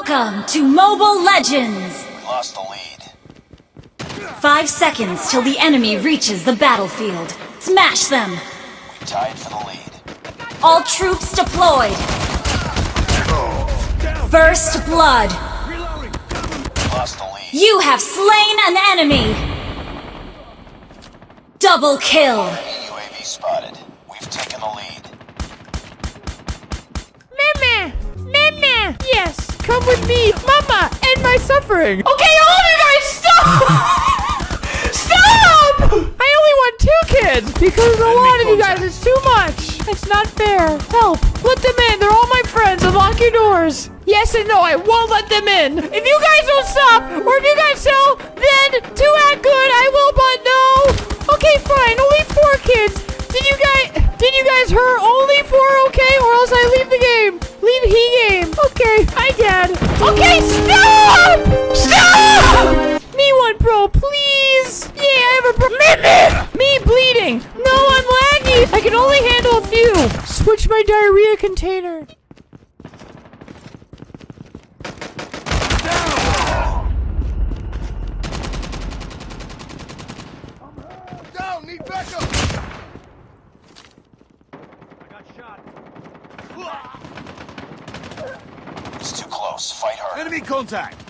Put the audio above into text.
Welcome to Mobile Legends! We lost the lead. 5 seconds till the enemy reaches the battlefield. Smash them! We tied for the lead. All troops deployed! First blood! We lost the lead. You have slain an enemy! Double kill! UAV spotted. We've taken the lead. Mama! Mama! Yes, come with me, Mama, end my suffering. Okay, all of you guys, stop! Stop! I only want 2 kids because a lot of you guys is too much. It's not fair. Help! Let them in. They're all my friends. Unlock your doors. Yes and no. I won't let them in. If you guys don't stop, or if you guys tell, then to act good, I will. But no. Okay, fine. Only 4 kids. Did you guys hurt only 4? Okay, or else I leave the game. Leave he game. Okay, hi Dad. Okay, stop! Stop! Me one, bro, please. Yeah, I have a bro. Me bleeding. No, I'm laggy. I can only handle a few. Switch my diarrhea container. Down, need backup. It's too close. Fight hard. Enemy contact.